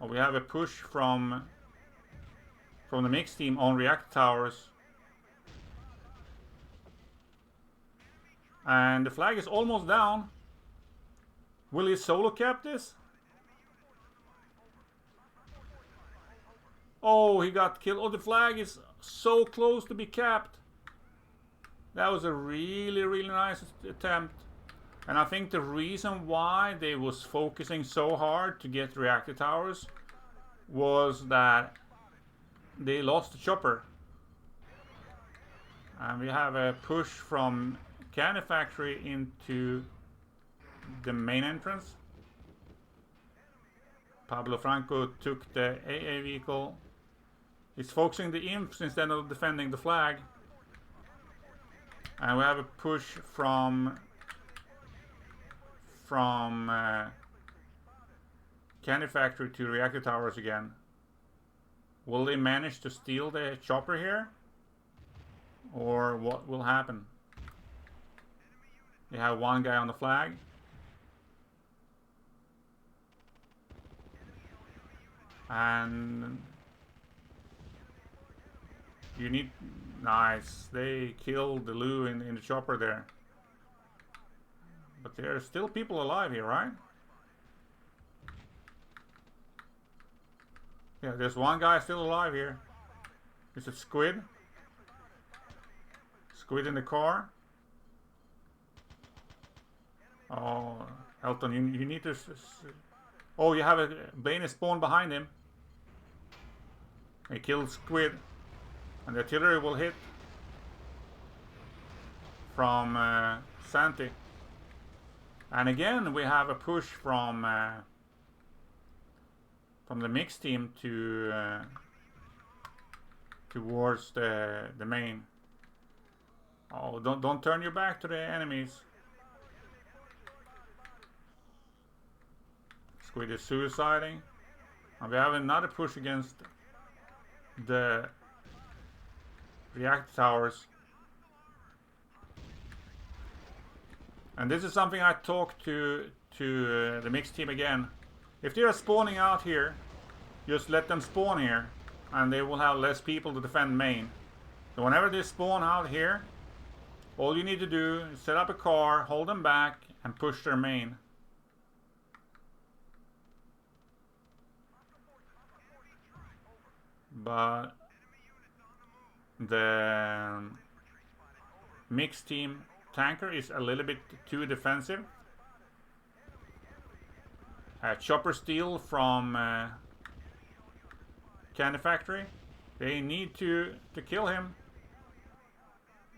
We have a push from the mixed team on reactor towers. And the flag is almost down. Will he solo cap this? Oh, he got killed. Oh, the flag is so close to be capped. That was a really, really nice attempt. And I think the reason why they was focusing so hard to get reactor towers was that they lost the chopper. And we have a push from CandyFactory into the main entrance. Pablo Franco took the AA vehicle. He's focusing the imps instead of defending the flag. And we have a push from CandyFactory to reactor towers again. Will they manage to steal the chopper here? Or what will happen? They have one guy on the flag. And you need... Nice. They killed the Lou in the chopper there. But there are still people alive here, right? Yeah, there's one guy still alive here. Is it Squid? Squid in the car. Oh, Elton, you need to... Oh, you have a Bane spawn behind him. He killed Squid. And the artillery will hit. from Santi. And again, we have a push from the mixed team to towards the main. Oh, don't turn your back to the enemies. Squid is suiciding. And we have another push against the reactor towers. And this is something I talked to the mixed team again. If they are spawning out here, just let them spawn here, and they will have less people to defend main. So whenever they spawn out here, all you need to do is set up a car, hold them back, and push their main. But the mixed team tanker is a little bit too defensive. Chopper steal from CandyFactory. They need to kill him.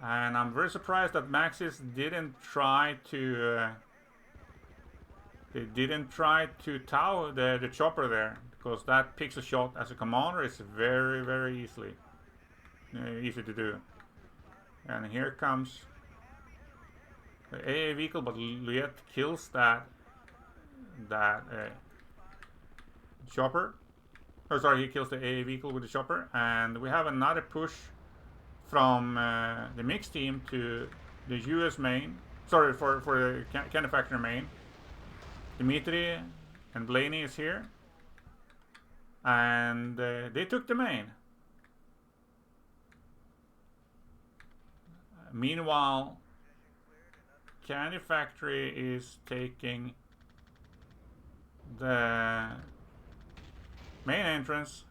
And I'm very surprised that Maxis didn't try to tow the chopper there, because that picks a shot as a commander is very, very easy to do. And here comes the AA vehicle, but Liet kills that chopper. Oh, sorry, he kills the AA vehicle with the chopper. And we have another push from the mixed team to the US main. Sorry, for the CandyFactory main. Dimitri and Blaney is here. And they took the main. Meanwhile, CandyFactory is taking the main entrance,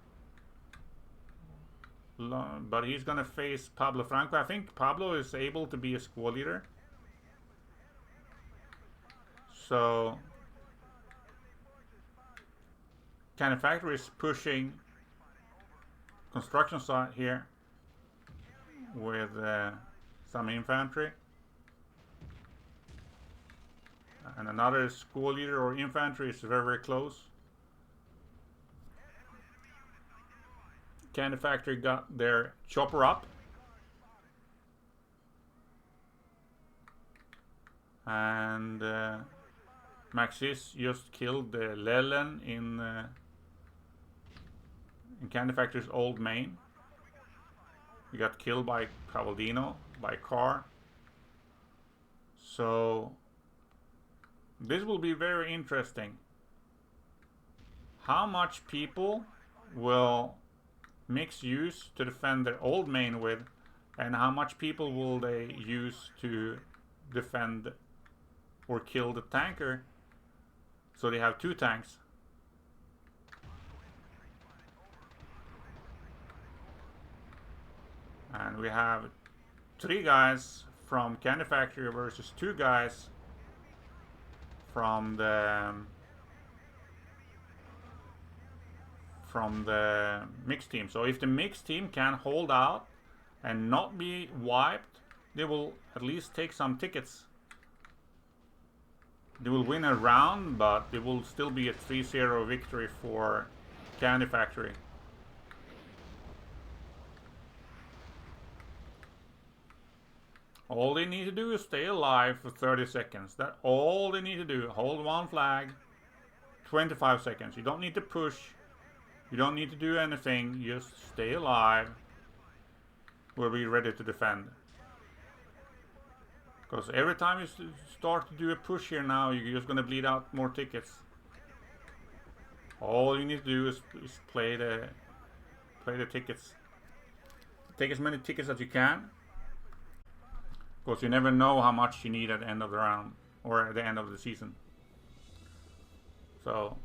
but he's gonna face Pablo Franco. I think Pablo is able to be a squad leader, so CandyFactory is pushing construction site here with some infantry. And another squad leader or infantry is very, very close. CandyFactory got their chopper up. And Maxis just killed the Lelen in CandyFactory's old main. He got killed by Cavaldino, by car. So this will be very interesting. How much people will Mix use to defend their old main with, and how much people will they use to defend or kill the tanker, so they have two tanks. And we have 3 guys from CandyFactory versus 2 guys from the mixed team. So if the mixed team can hold out and not be wiped, they will at least take some tickets. They will win a round, but it will still be a 3-0 victory for CandyFactory. All they need to do is stay alive for 30 seconds. That's all they need to do. Hold one flag, 25 seconds. You don't need to push. You don't need to do anything. Just stay alive. We'll be ready to defend. Because every time you start to do a push here now, you're just going to bleed out more tickets. All you need to do is play the tickets. Take as many tickets as you can. Because you never know how much you need at the end of the round or at the end of the season. So